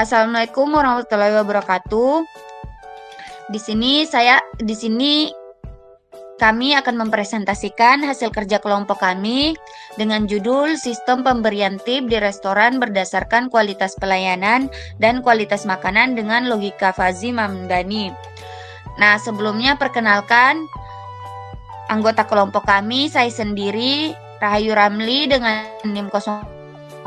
Assalamualaikum warahmatullahi wabarakatuh. Di sini kami akan mempresentasikan hasil kerja kelompok kami dengan judul Sistem Pemberian Tip di Restoran Berdasarkan Kualitas Pelayanan dan Kualitas Makanan dengan Logika Fuzzy Mamdani. Nah, sebelumnya perkenalkan anggota kelompok kami, saya sendiri Rahayu Ramli dengan NIM 087,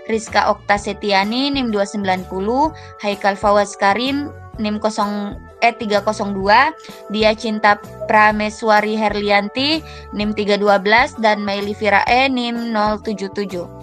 Rizka Okta Setiani NIM 290, Haikal Fawaz Karim NIM 302, Dia Cinta Prameswari Herlianti NIM 312, dan Maili Firae NIM 077.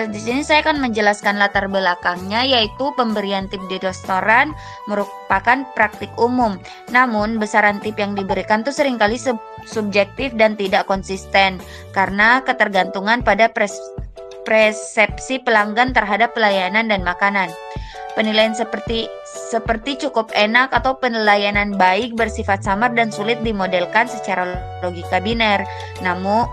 Di sini saya akan menjelaskan latar belakangnya, yaitu pemberian tip di restoran merupakan praktik umum. Namun, besaran tip yang diberikan itu seringkali subjektif dan tidak konsisten karena ketergantungan pada persepsi pelanggan terhadap pelayanan dan makanan. Penilaian seperti cukup enak atau pelayanan baik bersifat samar dan sulit dimodelkan secara logika biner. Namun,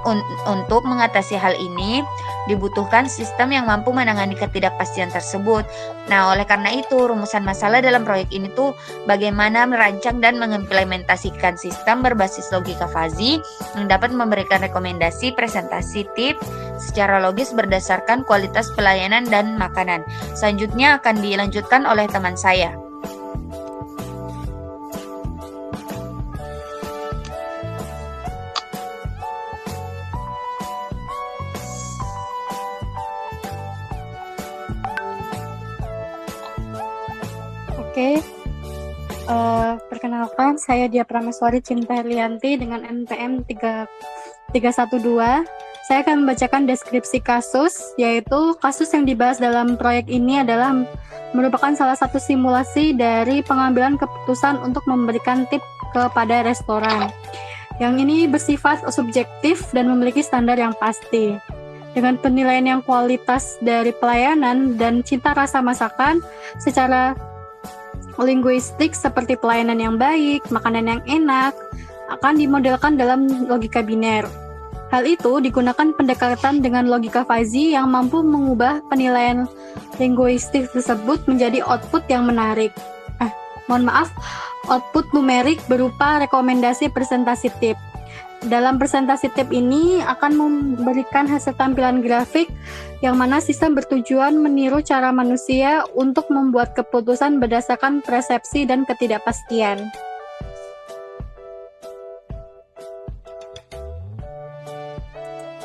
untuk mengatasi hal ini, dibutuhkan sistem yang mampu menangani ketidakpastian tersebut. Nah, oleh karena itu, rumusan masalah dalam proyek ini tuh bagaimana merancang dan mengimplementasikan sistem berbasis logika fuzzy yang dapat memberikan rekomendasi presentasi tip secara logis berdasarkan kualitas pelayanan dan makanan. Selanjutnya akan dilanjutkan oleh teman saya. Oke, perkenalkan saya Dia Prameswari Cinta Herlianti dengan NPM 312. Saya akan membacakan deskripsi kasus, yaitu kasus yang dibahas dalam proyek ini adalah merupakan salah satu simulasi dari pengambilan keputusan untuk memberikan tip kepada restoran. Yang ini bersifat subjektif dan memiliki standar yang pasti. Dengan penilaian yang kualitas dari pelayanan dan cita rasa masakan secara linguistik seperti pelayanan yang baik, makanan yang enak, akan dimodelkan dalam logika biner. Hal itu digunakan pendekatan dengan logika fuzzy yang mampu mengubah penilaian linguistik tersebut menjadi output yang menarik. Output numerik berupa rekomendasi presentasi tip. Dalam presentasi tip ini akan memberikan hasil tampilan grafik yang mana sistem bertujuan meniru cara manusia untuk membuat keputusan berdasarkan persepsi dan ketidakpastian.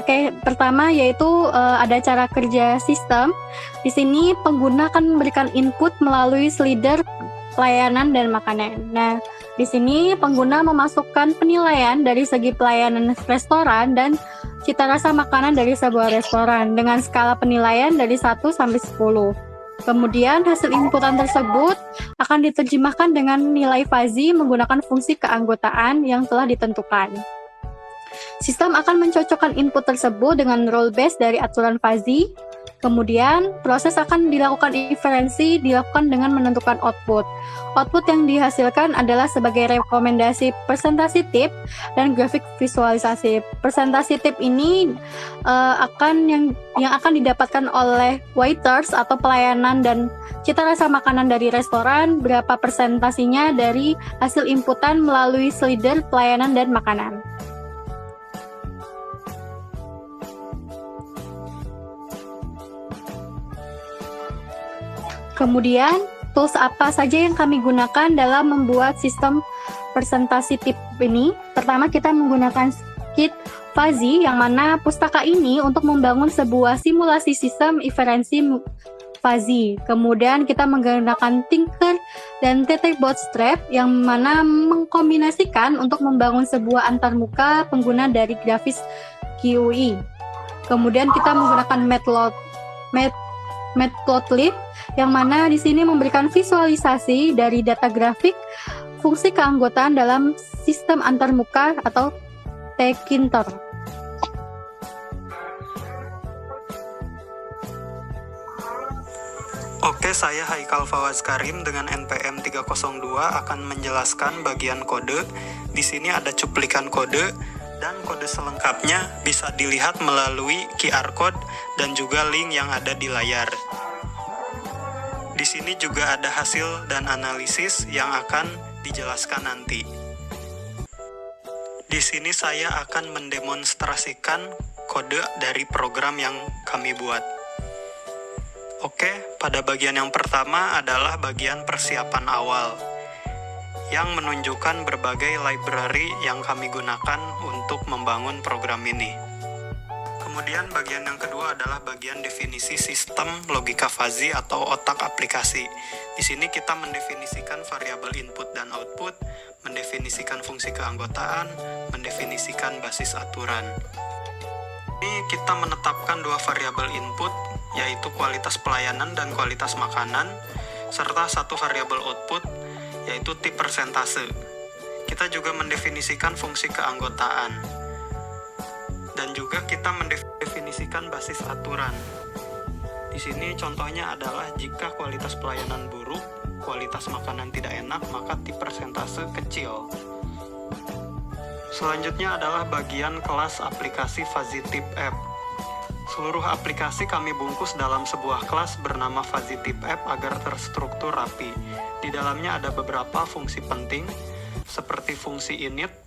Oke, pertama yaitu ada cara kerja sistem. Di sini pengguna akan memberikan input melalui slider pelayanan dan makanan. Nah, di sini pengguna memasukkan penilaian dari segi pelayanan restoran dan cita rasa makanan dari sebuah restoran dengan skala penilaian dari 1 sampai 10. Kemudian hasil inputan tersebut akan diterjemahkan dengan nilai fuzzy menggunakan fungsi keanggotaan yang telah ditentukan. Sistem akan mencocokkan input tersebut dengan role base dari aturan fuzzy. Kemudian, proses akan dilakukan inferensi dilakukan dengan menentukan output. Output yang dihasilkan adalah sebagai rekomendasi presentasi tip dan grafik visualisasi. Presentasi tip ini yang akan didapatkan oleh waiters atau pelayanan dan cita rasa makanan dari restoran, berapa persentasinya dari hasil inputan melalui slider pelayanan dan makanan. Kemudian, tools apa saja yang kami gunakan dalam membuat sistem presentasi tip ini? Pertama, kita menggunakan kit fuzzy, yang mana pustaka ini untuk membangun sebuah simulasi sistem inferensi fuzzy. Kemudian, kita menggunakan Tinker dan TT Bootstrap, yang mana mengkombinasikan untuk membangun sebuah antarmuka pengguna dari grafis GUI. Kemudian, kita menggunakan Matplotlib, yang mana di sini memberikan visualisasi dari data grafik fungsi keanggotaan dalam sistem antarmuka atau Tkinter. Oke, saya Haikal Fawaz Karim dengan NPM 302 akan menjelaskan bagian kode. Di sini ada cuplikan kode. Dan kode selengkapnya bisa dilihat melalui QR Code dan juga link yang ada di layar. Di sini juga ada hasil dan analisis yang akan dijelaskan nanti. Di sini saya akan mendemonstrasikan kode dari program yang kami buat. Oke, pada bagian yang pertama adalah bagian persiapan awal, yang menunjukkan berbagai library yang kami gunakan untuk membangun program ini. Kemudian bagian yang kedua adalah bagian definisi sistem logika fuzzy atau otak aplikasi. Di sini kita mendefinisikan variabel input dan output, mendefinisikan fungsi keanggotaan, mendefinisikan basis aturan. Ini kita menetapkan dua variabel input, yaitu kualitas pelayanan dan kualitas makanan, serta satu variabel output, yaitu tip persentase. Kita juga mendefinisikan fungsi keanggotaan. Dan juga kita mendefinisikan basis aturan. Di sini contohnya adalah jika kualitas pelayanan buruk, kualitas makanan tidak enak, maka tip persentase kecil. Selanjutnya adalah bagian kelas aplikasi Fuzzy Tip App. Seluruh aplikasi kami bungkus dalam sebuah kelas bernama Fuzzy Tip App agar terstruktur rapi. Di dalamnya ada beberapa fungsi penting, seperti fungsi init,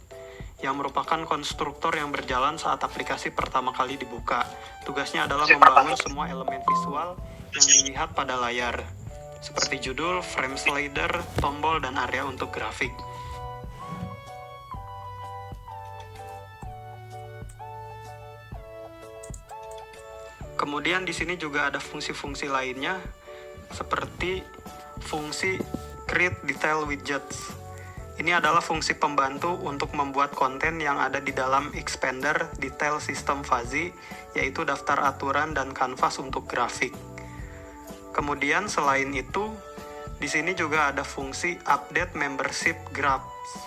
yang merupakan konstruktor yang berjalan saat aplikasi pertama kali dibuka. Tugasnya adalah membangun semua elemen visual yang dilihat pada layar, seperti judul, frame slider, tombol, dan area untuk grafik. Kemudian di sini juga ada fungsi-fungsi lainnya, seperti fungsi Create Detail Widgets. Ini adalah fungsi pembantu untuk membuat konten yang ada di dalam Expander Detail System Fuzzy, yaitu daftar aturan dan kanvas untuk grafik. Kemudian selain itu, di sini juga ada fungsi Update Membership Graphs.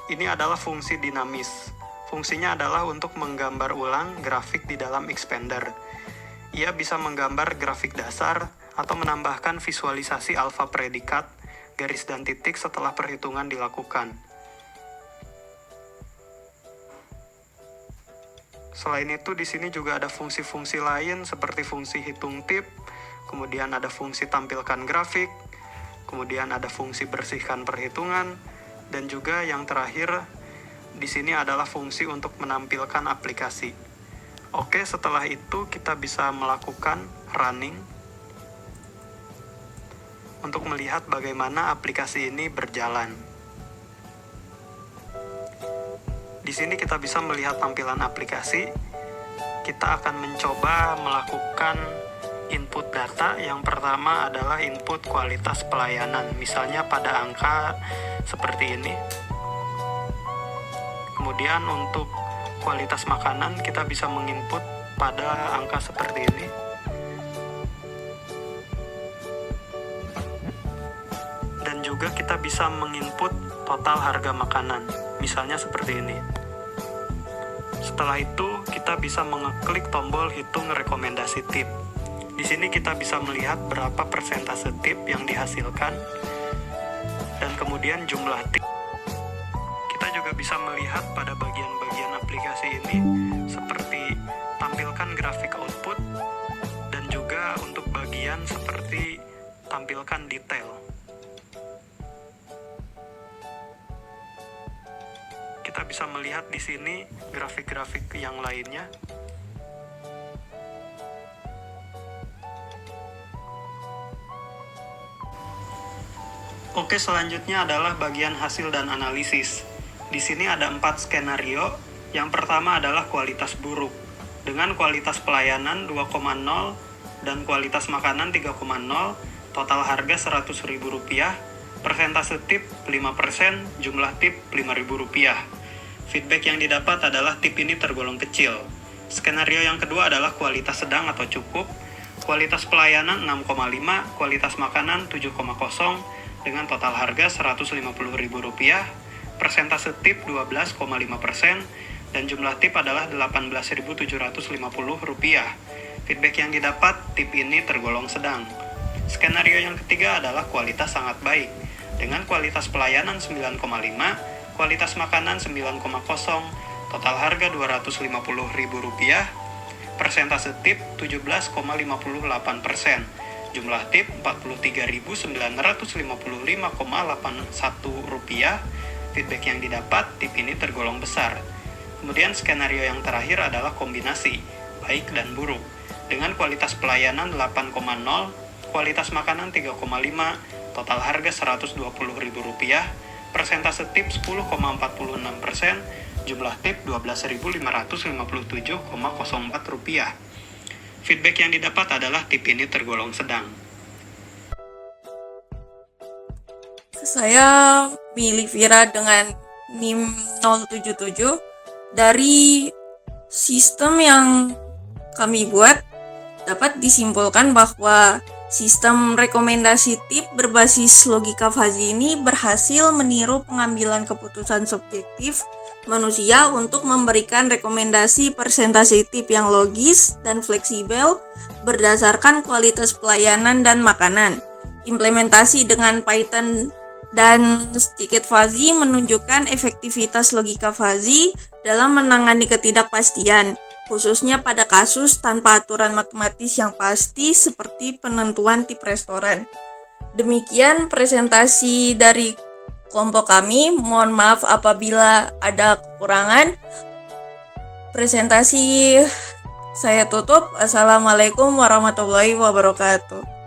Ini adalah fungsi dinamis. Fungsinya adalah untuk menggambar ulang grafik di dalam Expander. Ia bisa menggambar grafik dasar atau menambahkan visualisasi alfa predikat, garis dan titik setelah perhitungan dilakukan. Selain itu, di sini juga ada fungsi-fungsi lain seperti fungsi hitung tip, kemudian ada fungsi tampilkan grafik, kemudian ada fungsi bersihkan perhitungan, dan juga yang terakhir di sini adalah fungsi untuk menampilkan aplikasi. Oke, setelah itu kita bisa melakukan running untuk melihat bagaimana aplikasi ini berjalan. Di sini kita bisa melihat tampilan aplikasi. Kita akan mencoba melakukan input data. Yang pertama adalah input kualitas pelayanan, misalnya pada angka seperti ini. Kemudian untuk kualitas makanan kita bisa menginput pada angka seperti ini. Dan juga kita bisa menginput total harga makanan, misalnya seperti ini. Setelah itu, kita bisa mengeklik tombol hitung rekomendasi tip. Di sini kita bisa melihat berapa persentase tip yang dihasilkan, dan kemudian jumlah tip. Kita juga bisa melihat pada bagian-bagian aplikasi ini, seperti tampilkan grafik output, dan juga untuk bagian seperti tampilkan detail. Kita bisa melihat di sini grafik-grafik yang lainnya. Oke, selanjutnya adalah bagian hasil dan analisis. Di sini ada 4 skenario. Yang pertama adalah kualitas buruk, dengan kualitas pelayanan 2,0 dan kualitas makanan 3,0, total harga Rp100.000, persentase tip 5%, jumlah tip Rp5.000. Feedback yang didapat adalah tip ini tergolong kecil. Skenario yang kedua adalah kualitas sedang atau cukup, kualitas pelayanan 6,5, kualitas makanan 7,0, dengan total harga Rp150.000, persentase tip 12,5%, dan jumlah tip adalah Rp18.750. Feedback yang didapat, tip ini tergolong sedang. Skenario yang ketiga adalah kualitas sangat baik, dengan kualitas pelayanan 9,5, kualitas makanan 9,0, total harga Rp250.000, persentase tip 17,58%, jumlah tip Rp43.955,81, feedback yang didapat, tip ini tergolong besar. Kemudian skenario yang terakhir adalah kombinasi, baik dan buruk, dengan kualitas pelayanan 8,0, kualitas makanan 3,5, total harga Rp120.000, persentase tip 10,46%, jumlah tip Rp12.557,04. Feedback yang didapat adalah tip ini tergolong sedang. Saya milih Vira dengan NIM 077. Dari sistem yang kami buat, dapat disimpulkan bahwa sistem rekomendasi tip berbasis logika Fuzzy ini berhasil meniru pengambilan keputusan subjektif manusia untuk memberikan rekomendasi persentase tip yang logis dan fleksibel berdasarkan kualitas pelayanan dan makanan. Implementasi dengan Python dan sedikit Fuzzy menunjukkan efektivitas logika Fuzzy dalam menangani ketidakpastian, khususnya pada kasus tanpa aturan matematis yang pasti seperti penentuan tip restoran. Demikian presentasi dari kelompok kami. Mohon maaf apabila ada kekurangan. Presentasi saya tutup. Assalamualaikum warahmatullahi wabarakatuh.